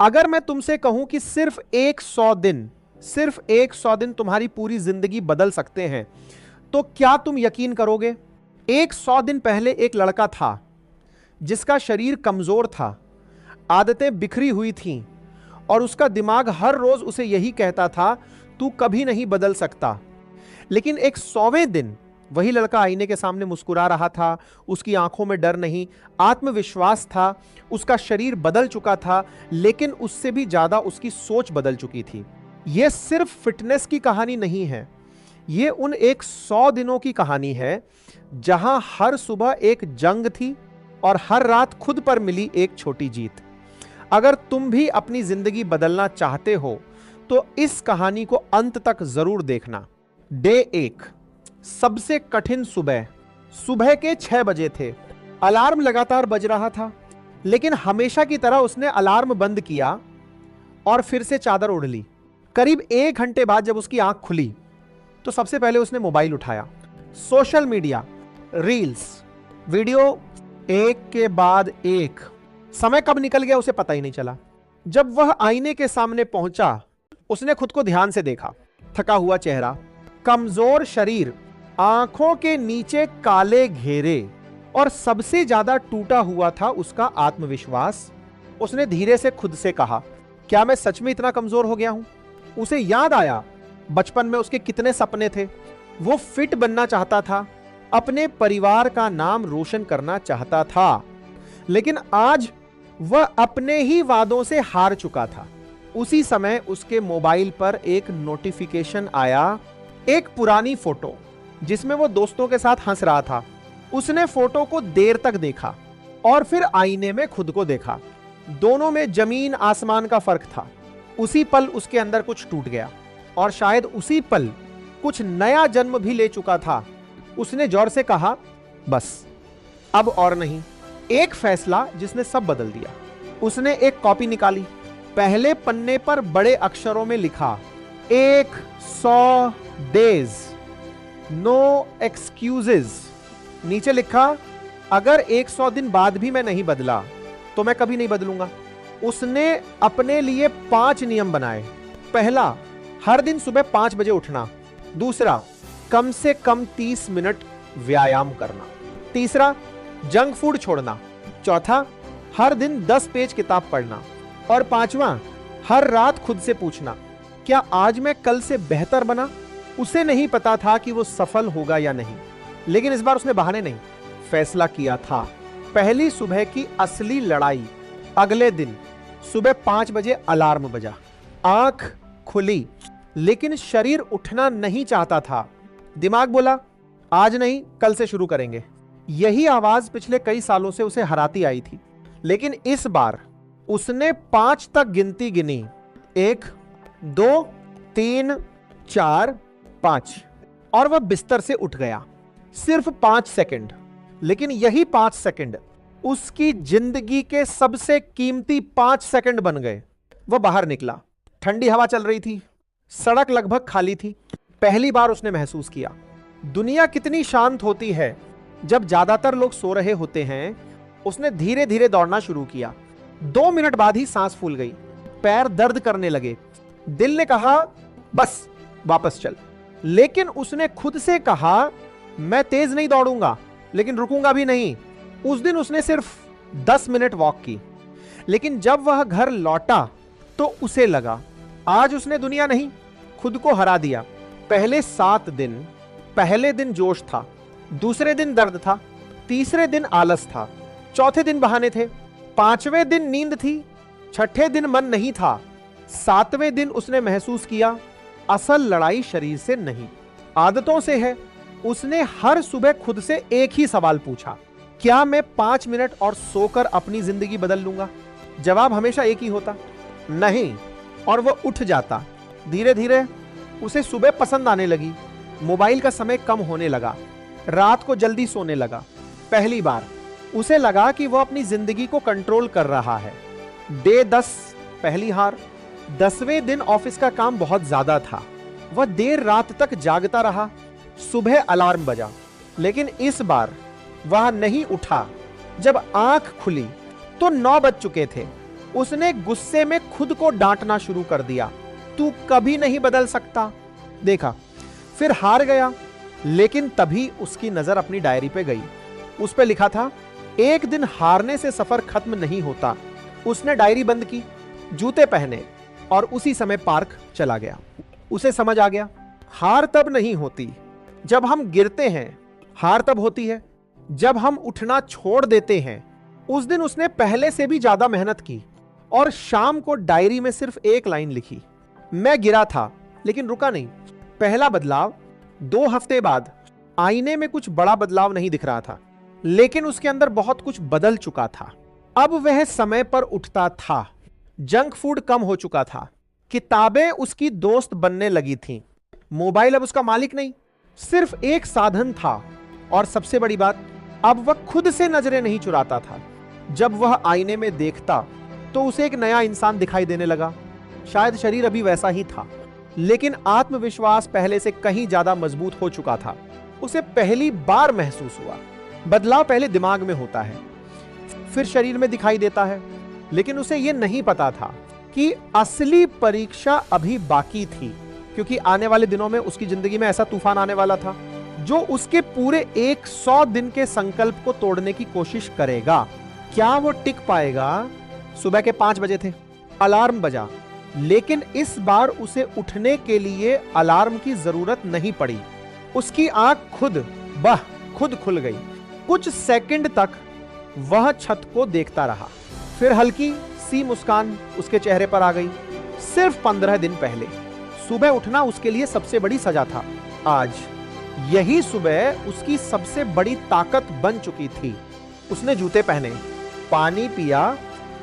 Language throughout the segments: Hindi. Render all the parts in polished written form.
अगर मैं तुमसे कहूं कि सिर्फ 100 दिन तुम्हारी पूरी जिंदगी बदल सकते हैं, तो क्या तुम यकीन करोगे? 100 दिन पहले एक लड़का था जिसका शरीर कमजोर था, आदतें बिखरी हुई थीं, और उसका दिमाग हर रोज उसे यही कहता था, तू कभी नहीं बदल सकता। लेकिन एक 100वें दिन वही लड़का आईने के सामने मुस्कुरा रहा था, उसकी आंखों में डर नहीं, आत्मविश्वास था, उसका शरीर बदल चुका था, लेकिन उससे भी ज्यादा उसकी सोच बदल चुकी थी। यह सिर्फ फिटनेस की कहानी नहीं है, यह उन 100 दिनों की कहानी है जहां हर सुबह एक जंग थी और हर रात खुद पर मिली एक छोटी जीत। अगर तुम भी अपनी जिंदगी बदलना चाहते हो तो इस कहानी को अंत तक जरूर देखना। डे 1, सबसे कठिन सुबह के 6 बजे थे। अलार्म लगातार बज रहा था, लेकिन हमेशा की तरह उसने अलार्म बंद किया और फिर से चादर ओढ़ ली। करीब 1 घंटे बाद जब उसकी आंख खुली तो सबसे पहले उसने मोबाइल उठाया। सोशल मीडिया, रील्स, वीडियो, एक के बाद एक। समय कब निकल गया उसे पता ही नहीं चला। जब वह आईने के सामने पहुंचा, उसने खुद को ध्यान से देखा। थका हुआ चेहरा, कमजोर शरीर, आंखों के नीचे काले घेरे, और सबसे ज्यादा टूटा हुआ था उसका आत्मविश्वास। उसने धीरे से खुद से कहा, क्या मैं सच में इतना कमजोर हो गया हूं? उसे याद आया बचपन में उसके कितने सपने थे। वो फिट बनना चाहता था, अपने परिवार का नाम रोशन करना चाहता था, लेकिन आज वह अपने ही वादों से हार चुका था। उसी समय उसके मोबाइल पर एक नोटिफिकेशन आया, एक पुरानी फोटो जिसमें वो दोस्तों के साथ हंस रहा था। उसने फोटो को देर तक देखा और फिर आईने में खुद को देखा। दोनों में जमीन आसमान का फर्क था। उसी पल उसके अंदर कुछ टूट गया, और शायद उसी पल कुछ नया जन्म भी ले चुका था। उसने जोर से कहा, बस अब और नहीं। एक फैसला जिसने सब बदल दिया। उसने एक कॉपी निकाली, पहले पन्ने पर बड़े अक्षरों में लिखा, 100 डेज, नो एक्सक्यूजेज। नीचे लिखा, अगर 100 दिन बाद भी मैं नहीं बदला तो मैं कभी नहीं बदलूंगा। उसने अपने लिए 5 नियम बनाए। पहला, हर दिन सुबह 5 बजे उठना। दूसरा, कम से कम 30 मिनट व्यायाम करना। तीसरा, जंक फूड छोड़ना। चौथा, हर दिन 10 पेज किताब पढ़ना। और पांचवा, हर रात खुद से पूछना, क्या आज मैं कल से बेहतर बना? उसे नहीं पता था कि वो सफल होगा या नहीं, लेकिन इस बार उसने बहाने नहीं, फैसला किया था। पहली सुबह की असली लड़ाई। अगले दिन सुबह 5 बजे अलार्म बजा। आंख खुली, लेकिन शरीर उठना नहीं चाहता था। दिमाग बोला, आज नहीं, कल से शुरू करेंगे। यही आवाज पिछले कई सालों से उसे हराती आई थी, लेकिन इस बार उसने 5 तक गिनती गिनी। 1, 2, 3, 4, 5, और वह बिस्तर से उठ गया। सिर्फ 5 सेकंड, लेकिन यही 5 सेकंड उसकी जिंदगी के सबसे कीमती 5 सेकंड बन गए। वह बाहर निकला। ठंडी हवा चल रही थी, सड़क लगभग खाली थी। पहली बार उसने महसूस किया, दुनिया कितनी शांत होती है जब ज्यादातर लोग सो रहे होते हैं। उसने धीरे धीरे दौड़ना शुरू किया। 2 मिनट बाद ही सांस फूल गई, पैर दर्द करने लगे। दिल ने कहा, बस वापस चल। लेकिन उसने खुद से कहा, मैं तेज नहीं दौड़ूंगा, लेकिन रुकूंगा भी नहीं। उस दिन उसने सिर्फ 10 मिनट वॉक की, लेकिन जब वह घर लौटा तो उसे लगा, आज उसने दुनिया नहीं, खुद को हरा दिया। पहले 7 दिन, पहले दिन जोश था, दूसरे दिन दर्द था, तीसरे दिन आलस था, चौथे दिन बहाने थे, 5वें दिन नींद थी, छठे दिन मन नहीं था, 7वें दिन उसने महसूस किया, असल लड़ाई शरीर से नहीं, आदतों से है। उसने हर सुबह खुद से एक ही सवाल पूछा, क्या मैं 5 मिनट और सोकर अपनी जिंदगी बदल लूंगा? जवाब हमेशा एक ही होता, नहीं। और वह उठ जाता। धीरे धीरे उसे सुबह पसंद आने लगी। मोबाइल का समय कम होने लगा, रात को जल्दी सोने लगा। पहली बार उसे लगा कि वह अपनी जिंदगी को कंट्रोल कर रहा है। डे 10, पहली हार। 10वें दिन ऑफिस का काम बहुत ज्यादा था। वह देर रात तक जागता रहा। सुबह अलार्म बजा, लेकिन इस बार वह नहीं उठा। जब आंख खुली तो 9 बज चुके थे। उसने गुस्से में खुद को डांटना शुरू कर दिया, तू कभी नहीं बदल सकता। देखा, फिर हार गया। लेकिन तभी उसकी नजर अपनी डायरी पे गई। उस पे लिखा था, एक दिन हारने से सफर खत्म नहीं होता। उसने डायरी बंद की, जूते पहने और उसी समय पार्क चला गया। उसे समझ आ गया, हार तब नहीं होती जब हम गिरते हैं, हार तब होती है जब हम उठना छोड़ देते हैं। उस दिन उसने पहले से भी ज्यादा मेहनत की और शाम को डायरी में सिर्फ एक लाइन लिखी, मैं गिरा था लेकिन रुका नहीं। पहला बदलाव, 2 हफ्ते बाद आईने में कुछ बड़ा बदलाव नहीं दिख रहा था, लेकिन उसके अंदर बहुत कुछ बदल चुका था। अब वह समय पर उठता था, जंक फूड कम हो चुका था, किताबें उसकी दोस्त बनने लगी थीं, मोबाइल अब उसका मालिक नहीं, सिर्फ एक साधन था। और सबसे बड़ी बात, अब वह खुद से नजरें नहीं चुराता था। जब वह आईने में देखता तो उसे एक नया इंसान दिखाई देने लगा। शायद शरीर अभी वैसा ही था, लेकिन आत्मविश्वास पहले से कहीं ज्यादा मजबूत हो चुका था। उसे पहली बार महसूस हुआ, बदलाव पहले दिमाग में होता है, फिर शरीर में दिखाई देता है। लेकिन उसे यह नहीं पता था कि असली परीक्षा अभी बाकी थी, क्योंकि आने वाले दिनों में उसकी जिंदगी में ऐसा तूफान आने वाला था जो उसके पूरे 100 दिन के संकल्प को तोड़ने की कोशिश करेगा। क्या वो टिक पाएगा? सुबह के 5 बजे थे, अलार्म बजा, लेकिन इस बार उसे उठने के लिए अलार्म की जरूरत नहीं पड़ी। उसकी आंख खुद खुल गई। कुछ सेकंड तक वह छत को देखता रहा, फिर हल्की सी मुस्कान उसके चेहरे पर आ गई। सिर्फ 15 दिन पहले सुबह उठना उसके लिए सबसे बड़ी सजा था। आज यही सुबह उसकी सबसे बड़ी ताकत बन चुकी थी। उसने जूते पहने, पानी पिया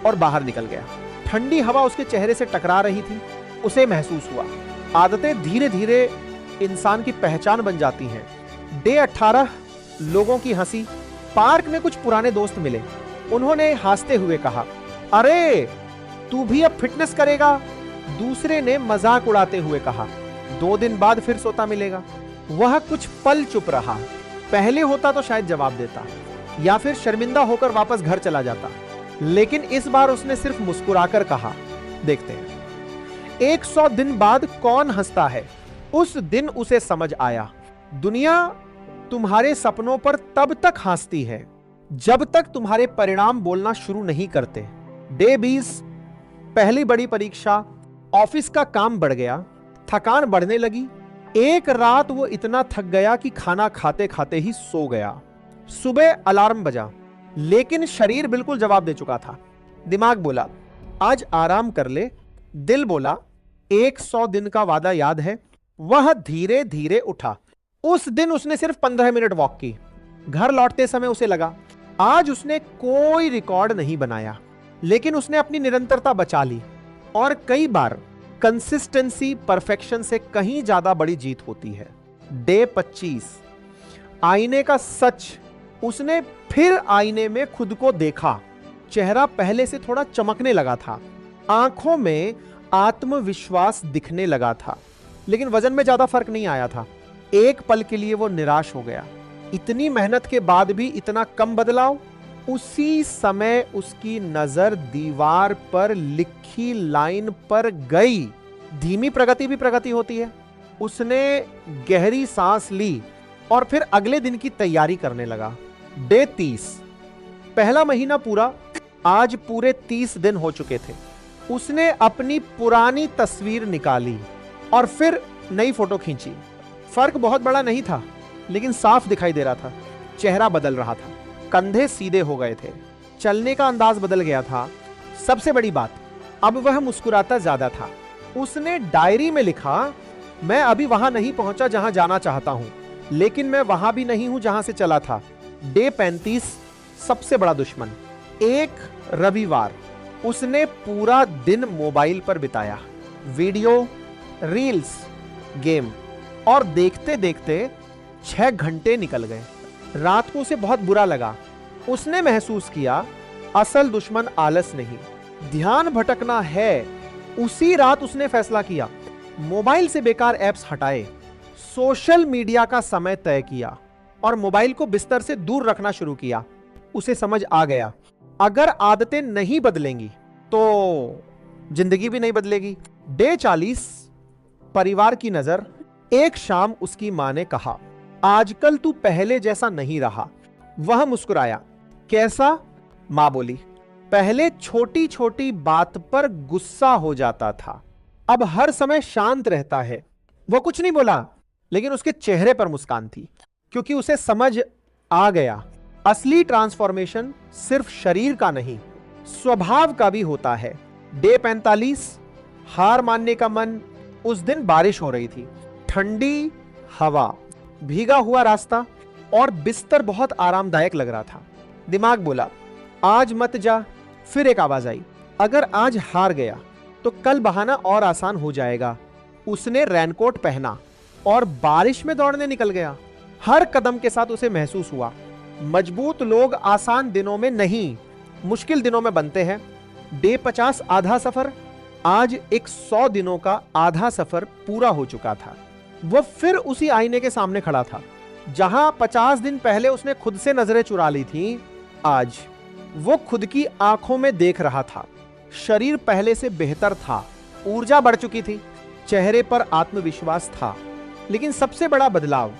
और बाहर निकल गया। ठंडी हवा उसके चेहरे से टकरा रही थी। उसे महसूस हुआ, आदतें धीरे धीरे इंसान की पहचान बन जाती हैं। डे 18, लोगों की हंसी। पार्क में कुछ पुराने दोस्त मिले। उन्होंने हंसते हुए कहा, अरे तू भी अब फिटनेस करेगा? दूसरे ने मजाक उड़ाते हुए कहा, 2 दिन बाद फिर सोता मिलेगा। वह कुछ पल चुप रहा। पहले होता तो शायद जवाब देता या फिर शर्मिंदा होकर वापस घर चला जाता, लेकिन इस बार उसने सिर्फ मुस्कुराकर कहा, देखते हैं 100 दिन बाद कौन हंसता है। उस दिन उसे समझ आया, दुनिया तुम्हारे सपनों पर तब तक हंसती है जब तक तुम्हारे परिणाम बोलना शुरू नहीं करते। डे 20, पहली बड़ी परीक्षा। ऑफिस का काम बढ़ गया, थकान बढ़ने लगी। एक रात वो इतना थक गया कि खाना खाते खाते ही सो गया। सुबह अलार्म बजा, लेकिन शरीर बिल्कुल जवाब दे चुका था। दिमाग बोला, आज आराम कर ले। दिल बोला, 100 दिन का वादा याद है? वह धीरे धीरे उठा। उस दिन उसने सिर्फ 15 मिनट वॉक की। घर लौटते समय उसे लगा, आज उसने कोई रिकॉर्ड नहीं बनाया, लेकिन उसने अपनी निरंतरता बचा ली। और कई बार कंसिस्टेंसी परफेक्शन से कहीं ज्यादा बड़ी जीत होती है। डे 25, आईने का सच। उसने फिर आईने में खुद को देखा। चेहरा पहले से थोड़ा चमकने लगा था, आंखों में आत्मविश्वास दिखने लगा था, लेकिन वजन में ज्यादा फर्क नहीं आया था। एक पल के लिए वो निराश हो गया। इतनी मेहनत के बाद भी इतना कम बदलाव। उसी समय उसकी नजर दीवार पर लिखी लाइन पर गई, धीमी प्रगति भी प्रगति होती है। उसने गहरी सांस ली और फिर अगले दिन की तैयारी करने लगा। डे 30, पहला महीना पूरा। आज पूरे 30 दिन हो चुके थे। उसने अपनी पुरानी तस्वीर निकाली और फिर नई फोटो खींची। फर्क बहुत बड़ा नहीं था, लेकिन साफ दिखाई दे रहा था। चेहरा बदल रहा था, कंधे सीधे हो गए थे, चलने का अंदाज बदल गया था। सबसे बड़ी बात, अब वह मुस्कुराता ज्यादा था। उसने डायरी में लिखा, मैं अभी वहां नहीं पहुंचा जहां जाना चाहता हूं, लेकिन मैं वहां भी नहीं हूं जहां से चला था। डे 35, सबसे बड़ा दुश्मन। एक रविवार उसने पूरा दिन मोबाइल पर बिताया। वीडियो, रील्स, गेम, और देखते देखते 6 घंटे निकल गए। रात को उसे बहुत बुरा लगा। उसने महसूस किया, असल दुश्मन आलस नहीं, ध्यान भटकना है। उसी रात उसने फैसला किया, मोबाइल से बेकार ऐप्स हटाए, सोशल मीडिया का समय तय किया और मोबाइल को बिस्तर से दूर रखना शुरू किया। उसे समझ आ गया, अगर आदतें नहीं बदलेंगी तो जिंदगी भी नहीं बदलेगी। डे 40, परिवार की नजर। एक शाम उसकी मां ने कहा, आजकल तू पहले जैसा नहीं रहा। वह मुस्कुराया। कैसा? मां बोली, पहले छोटी छोटी बात पर गुस्सा हो जाता था, अब हर समय शांत रहता है। वो कुछ नहीं बोला, लेकिन उसके चेहरे पर मुस्कान थी, क्योंकि उसे समझ आ गया असली ट्रांसफॉर्मेशन सिर्फ शरीर का नहीं, स्वभाव का भी होता है। डे 45, हार मानने का मन। उस दिन बारिश हो रही थी, ठंडी हवा, भीगा हुआ रास्ता और बिस्तर बहुत आरामदायक लग रहा था। दिमाग बोला, आज मत जा। फिर एक आवाज आई, अगर आज हार गया तो कल बहाना और आसान हो जाएगा। उसने रेनकोट पहना और बारिश में दौड़ने निकल गया। हर कदम के साथ उसे महसूस हुआ, मजबूत लोग आसान दिनों में नहीं, मुश्किल दिनों में बनते हैं। डे 50, आधा सफर। आज 100 दिनों का आधा सफर पूरा हो चुका था। वह फिर उसी आईने के सामने खड़ा था, जहां 50 दिन पहले उसने खुद से नजरें चुरा ली थी। आज वो खुद की आंखों में देख रहा था। शरीर पहले से बेहतर था, ऊर्जा बढ़ चुकी थी, चेहरे पर आत्मविश्वास था। लेकिन सबसे बड़ा बदलाव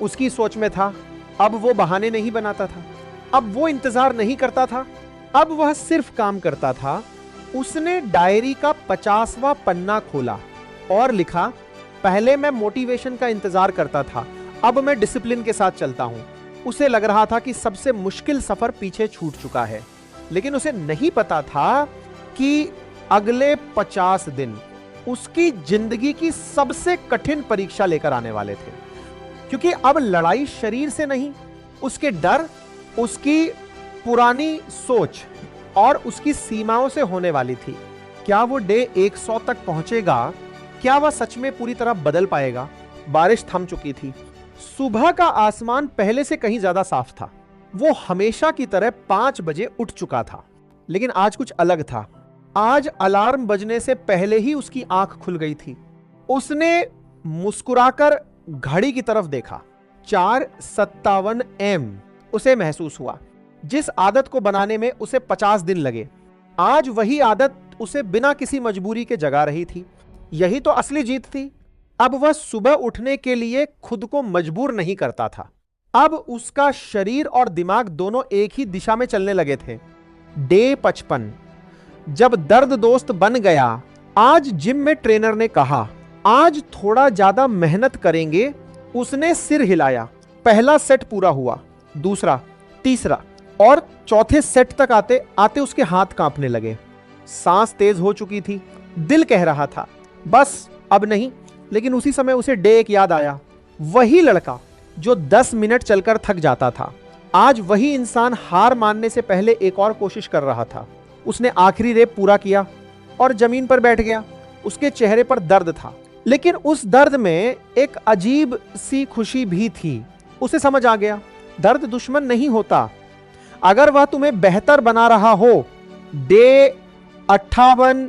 उसकी सोच में था। अब वो बहाने नहीं बनाता था, अब वो इंतजार नहीं करता था, अब वह सिर्फ काम करता था। उसने डायरी का 50वां पन्ना खोला और लिखा, पहले मैं मोटिवेशन का इंतजार करता था, अब मैं डिसिप्लिन के साथ चलता हूं। उसे लग रहा था कि सबसे मुश्किल सफर पीछे छूट चुका है, लेकिन उसे नहीं पता था कि अगले 50 दिन उसकी जिंदगी की सबसे कठिन परीक्षा लेकर आने वाले थे। क्योंकि अब लड़ाई शरीर से नहीं, उसके डर, उसकी पुरानी सोच और उसकी सीमाओं से होने वाली थी। क्या वो डे 100 तक पहुंचेगा? क्या वह सच में पूरी तरह बदल पाएगा? बारिश थम चुकी थी। सुबह का आसमान पहले से कहीं ज्यादा साफ था। वो हमेशा की तरह 5 बजे उठ चुका था, लेकिन आज कुछ अलग था। आज अलार्म बजने से पहले ही उसकी आंख खुल गई थी। उसने मुस्कुराकर घड़ी की तरफ देखा। 4:57 AM उसे महसूस हुआ। जिस आदत को बनाने में उसे 50 दिन लगे, आज वही आदत उसे बिना किसी मजबूरी के जगा रही थी। यही तो असली जीत थी। अब वह सुबह उठने के लिए खुद को मजबूर नहीं करता था। अब उसका शरीर और दिमाग दोनों एक ही दिशा में चलने लगे थे। डे 55, जब दर्द दोस्त बन गया। आज जिम में ट्रेनर ने कहा, आज थोड़ा ज्यादा मेहनत करेंगे। उसने सिर हिलाया। पहला सेट पूरा हुआ, दूसरा, तीसरा और चौथे सेट तक आते आते उसके हाथ कांपने लगे। सांस तेज हो चुकी थी। दिल कह रहा था, बस अब नहीं। लेकिन उसी समय उसे डे एक याद आया। वही लड़का जो 10 मिनट चलकर थक जाता था, आज वही इंसान हार मानने से पहले एक और कोशिश कर रहा था। उसने आखिरी रेप पूरा किया और जमीन पर बैठ गया। उसके चेहरे पर दर्द था, लेकिन उस दर्द में एक अजीब सी खुशी भी थी। उसे समझ आ गया, दर्द दुश्मन नहीं होता, अगर वह तुम्हें बेहतर बना रहा हो। डे 58,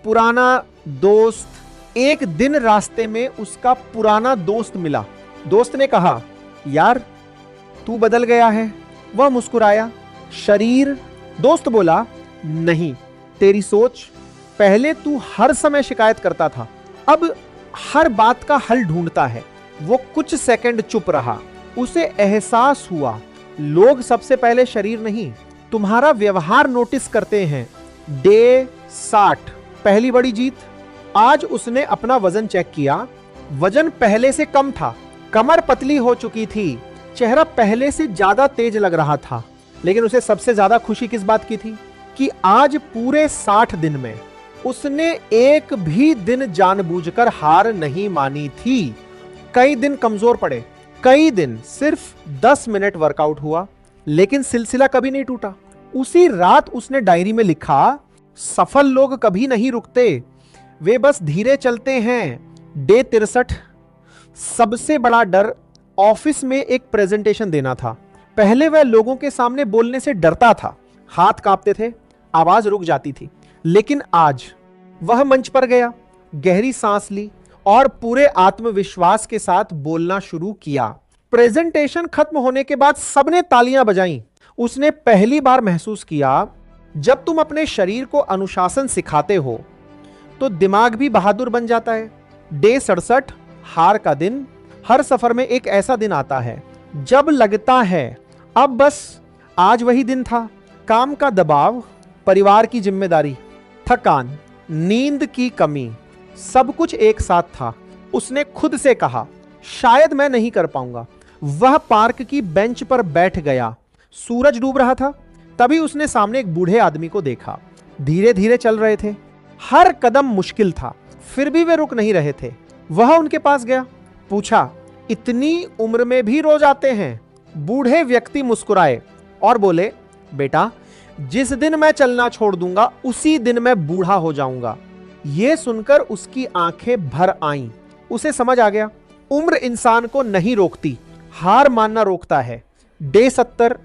पुराना दोस्त। एक दिन रास्ते में उसका पुराना दोस्त मिला। दोस्त ने कहा, यार तू बदल गया है। वह मुस्कुराया। शरीर? दोस्त बोला, नहीं, तेरी सोच। पहले तू हर समय शिकायत करता था, अब हर बात का हल ढूंढता है। वो कुछ सेकंड चुप रहा। उसे एहसास हुआ, लोग सबसे पहले शरीर नहीं, तुम्हारा व्यवहार नोटिस करते हैं। डे 60, पहली बड़ी जीत। आज उसने अपना वजन चेक किया। वजन पहले से कम था, कमर पतली हो चुकी थी, चेहरा पहले से ज्यादा तेज लग रहा था। लेकिन उसे सबसे ज्यादा खुशी किस बात की थी कि आज पूरे 60 दिन में उसने एक भी दिन जानबूझकर हार नहीं मानी थी। कई दिन कमजोर पड़े, कई दिन सिर्फ 10 मिनट वर्कआउट हुआ, लेकिन सिलसिला कभी नहीं टूटा। उसी रात उसने डायरी में लिखा, सफल लोग कभी नहीं रुकते, वे बस धीरे चलते हैं। डे 63, सबसे बड़ा डर ऑफिस में एक प्रेजेंटेशन देना था। पहले वह लोगों के सामने बोलने से डरता था, हाथ कांपते थे, आवाज रुक जाती थी। लेकिन आज वह मंच पर गया, गहरी सांस ली और पूरे आत्मविश्वास के साथ बोलना शुरू किया। प्रेजेंटेशन खत्म होने के बाद सबने तालियां बजाईं। उसने पहली बार महसूस किया, जब तुम अपने शरीर को अनुशासन सिखाते हो तो दिमाग भी बहादुर बन जाता है। डे 67, हार का दिन। हर सफर में एक ऐसा दिन आता है जब लगता है अब बस आज वही दिन था। काम का दबाव, परिवार की जिम्मेदारी, थकान, नींद की कमी, सब कुछ एक साथ था। उसने खुद से कहा शायद मैं नहीं कर पाऊंगा। वह पार्क की बेंच पर बैठ गया। सूरज डूब रहा था। तभी उसने सामने एक बूढ़े आदमी को देखा। धीरे धीरे चल रहे थे। हर कदम मुश्किल था, फिर भी वे रुक नहीं रहे थे। वह उनके पास गया, पूछा इतनी उम्र में भी रोज आते हैं? बूढ़े व्यक्ति मुस्कुराए और बोले बेटा, जिस दिन मैं चलना छोड़ दूंगा उसी दिन मैं बूढ़ा हो जाऊंगा। यह सुनकर उसकी आंखें भर आईं। उसे समझ आ गया उम्र इंसान को नहीं रोकती, हार मानना रोकता है। डे 70,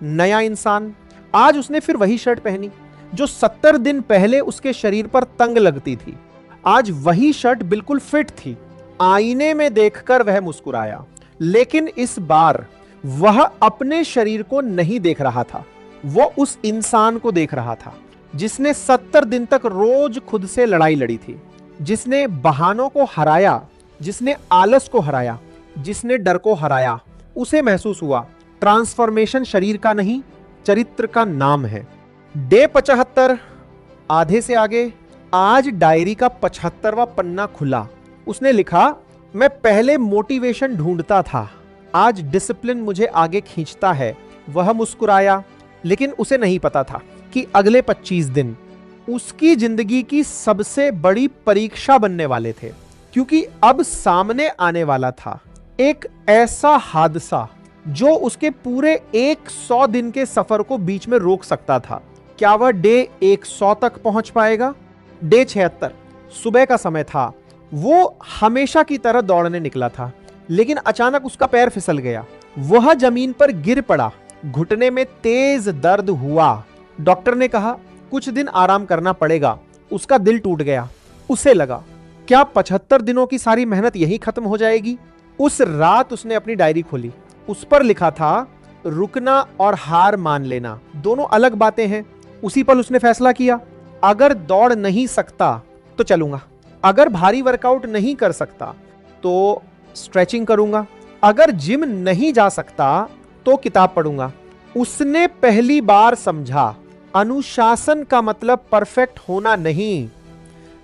नया इंसान। आज उसने फिर वही शर्ट पहनी जो 70 दिन पहले उसके शरीर पर तंग लगती थी। आज वही शर्ट बिल्कुल फिट थी। आईने में देखकर वह मुस्कुराया, लेकिन इस बार वह अपने शरीर को नहीं देख रहा था। वो उस इंसान को देख रहा था जिसने 70 दिन तक रोज खुद से लड़ाई लड़ी थी, जिसने बहानों को हराया, जिसने आलस को हराया, जिसने डर को हराया। उसे महसूस हुआ ट्रांसफॉर्मेशन शरीर का नहीं, चरित्र का नाम है। डे 75, आधे से आगे। आज डायरी का 75वां पन्ना खुला। उसने लिखा मैं पहले मोटिवेशन ढूंढता था, आज डिसिप्लिन मुझे आगे खींचता है। वह मुस्कुराया, लेकिन उसे नहीं पता था कि अगले 25 दिन उसकी जिंदगी की सबसे बड़ी परीक्षा बनने वाले थे, क्योंकि अब सामने आने वाला था एक ऐसा हादसा जो उसके पूरे 100 दिन के सफर को बीच में रोक सकता था। क्या वह डे 100 तक पहुंच पाएगा? डे 76, सुबह का समय था। वो हमेशा की तरह दौड़ने निकला था, लेकिन अचानक उसका पैर फिसल गया। वह जमीन पर गिर पड़ा। घुटने में तेज दर्द हुआ। डॉक्टर ने कहा कुछ दिन आराम करना पड़ेगा। उसका दिल टूट गया। उसे लगा क्या 75 दिनों की सारी मेहनत यही खत्म हो जाएगी? उस रात उसने अपनी डायरी खोली। उस पर लिखा था रुकना और हार मान लेना दोनों अलग बातें हैं। उसी पल उसने फैसला किया, अगर दौड़ नहीं सकता तो चलूंगा, अगर भारी वर्कआउट नहीं कर सकता तो स्ट्रेचिंग करूंगा, अगर जिम नहीं जा सकता तो किताब पढ़ूंगा। उसने पहली बार समझा अनुशासन का मतलब परफेक्ट होना नहीं,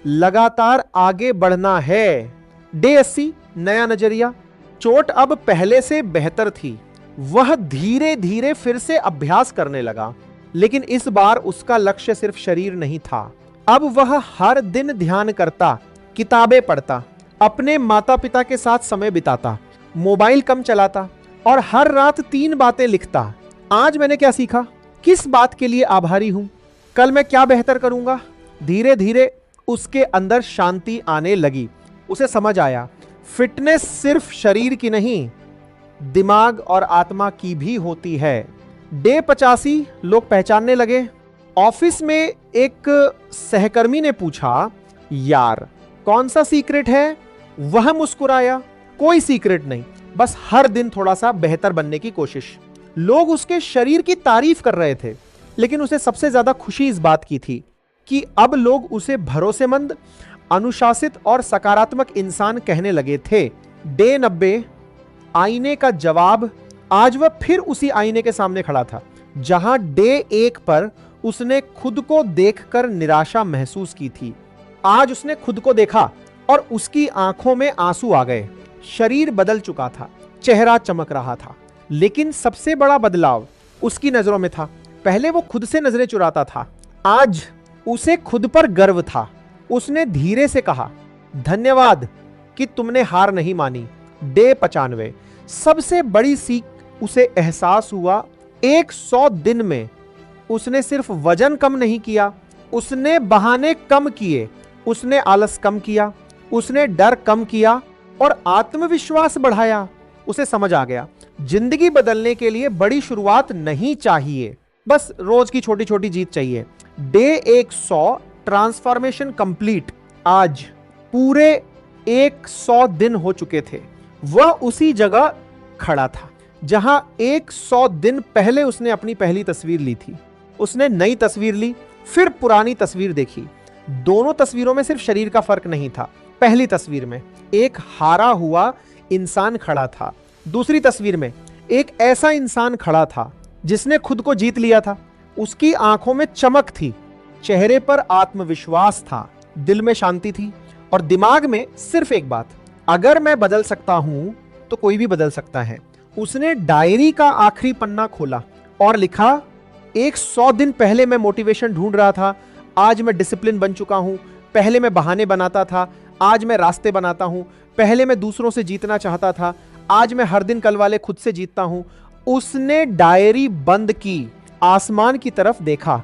लगातार आगे बढ़ना है। डे 80, नया नजरिया। चोट अब पहले से बेहतर थी। वह धीरे धीरे फिर से अभ्यास करने लगा, लेकिन इस बार उसका लक्ष्य सिर्फ शरीर नहीं था। अब वह हर दिन ध्यान करता, किताबें पढ़ता, अपने माता पिता के साथ समय बिताता, मोबाइल कम चलाता और हर रात 3 बातें लिखता। आज मैंने क्या सीखा? किस बात के लिए आभारी हूं? कल मैं क्या बेहतर करूंगा? धीरे धीरे उसके अंदर शांति आने लगी। उसे समझ आया फिटनेस सिर्फ शरीर की नहीं, दिमाग और आत्मा की भी होती है। डे 85, लोग पहचानने लगे। ऑफिस में एक सहकर्मी ने पूछा यार कौन सा सीक्रेट है? वह मुस्कुराया, कोई सीक्रेट नहीं, बस हर दिन थोड़ा सा बेहतर बनने की कोशिश। लोग उसके शरीर की तारीफ कर रहे थे, लेकिन उसे सबसे ज्यादा खुशी इस बात की थी कि अब लोग उसे भरोसेमंद, अनुशासित और सकारात्मक इंसान कहने लगे थे। डे 90, आईने का जवाब। आज वह फिर उसी आईने के सामने खड़ा था जहां डे 1 पर उसने खुद को देखकर निराशा महसूस की थी। आज उसने खुद को देखा और उसकी आंखों में आंसू आ गए। शरीर बदल चुका था, चेहरा चमक रहा था, लेकिन सबसे बड़ा बदलाव उसकी नजरों में था। पहले वो खुद से नजरें चुराता था, आज उसे खुद पर गर्व था। उसने धीरे से कहा धन्यवाद कि तुमने हार नहीं मानी। डे 95, सबसे बड़ी सीख उसे एहसास हुआ 100 दिन में उसने सिर्फ वजन कम नहीं किया, उसने बहाने कम किए, उसने आलस कम किया, उसने डर कम किया और आत्मविश्वास बढ़ाया। उसे समझ आ गया जिंदगी बदलने के लिए बड़ी शुरुआत नहीं चाहिए, बस रोज की छोटी छोटी जीत चाहिए। Day 100, transformation complete. आज पूरे 100 दिन हो चुके थे। वह उसी जगह खड़ा था जहां 100 दिन पहले उसने अपनी पहली तस्वीर ली थी। उसने नई तस्वीर ली, फिर पुरानी तस्वीर देखी। दोनों तस्वीरों में सिर्फ शरीर का फर्क नहीं था। पहली तस्वीर में एक हारा हुआ इंसान खड़ा था, दूसरी तस्वीर में एक ऐसा इंसान खड़ा था जिसने खुद को जीत लिया था। उसकी आंखों में चमक थी, चेहरे पर आत्मविश्वास था, दिल में शांति थी और दिमाग में सिर्फ एक बात, अगर मैं बदल सकता हूं तो कोई भी बदल सकता है। उसने डायरी का आखिरी पन्ना खोला और लिखा, 100 दिन पहले मैं मोटिवेशन ढूंढ रहा था, आज मैं डिसिप्लिन बन चुका हूं। पहले मैं बहाने बनाता था, आज मैं रास्ते बनाता हूं। पहले मैं दूसरों से जीतना चाहता था, आज मैं हर दिन कल वाले खुद से जीतता हूं। उसने डायरी बंद की, आसमान की तरफ देखा,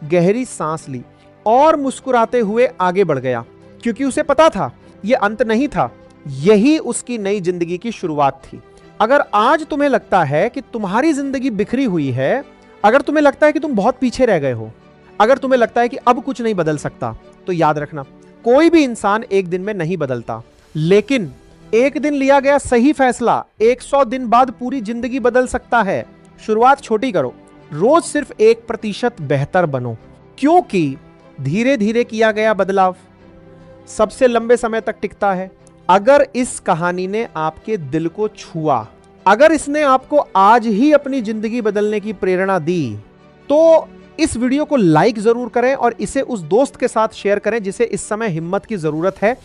गहरी सांस ली और मुस्कुराते हुए आगे बढ़ गया, क्योंकि उसे पता था यह अंत नहीं था, यही उसकी नई जिंदगी की शुरुआत थी। अगर आज तुम्हें लगता है कि तुम्हारी जिंदगी बिखरी हुई है, अगर तुम्हें लगता है कि तुम बहुत पीछे रह गए हो, अगर तुम्हें लगता है कि अब कुछ नहीं बदल सकता, तो याद रखना, कोई भी इंसान एक दिन में नहीं बदलता, लेकिन एक दिन लिया गया सही फैसला 100 दिन बाद पूरी जिंदगी बदल सकता है। शुरुआत छोटी करो, रोज सिर्फ 1% बेहतर बनो, क्योंकि धीरे धीरे किया गया बदलाव सबसे लंबे समय तक टिकता है। अगर इस कहानी ने आपके दिल को छुआ, अगर इसने आपको आज ही अपनी जिंदगी बदलने की प्रेरणा दी, तो इस वीडियो को लाइक जरूर करें और इसे उस दोस्त के साथ शेयर करें जिसे इस समय हिम्मत की जरूरत है।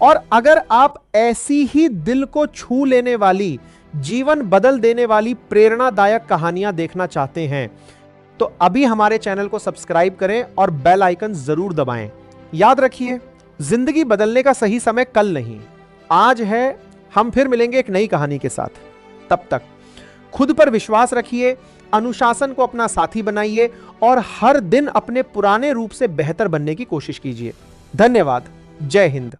और अगर आप ऐसी ही दिल को छू लेने वाली, जीवन बदल देने वाली प्रेरणादायक कहानियां देखना चाहते हैं, तो अभी हमारे चैनल को सब्सक्राइब करें और बेल आइकन जरूर दबाएं। याद रखिए, जिंदगी बदलने का सही समय कल नहीं, आज है। हम फिर मिलेंगे एक नई कहानी के साथ। तब तक खुद पर विश्वास रखिए, अनुशासन को अपना साथी बनाइए और हर दिन अपने पुराने रूप से बेहतर बनने की कोशिश कीजिए। धन्यवाद। जय हिंद।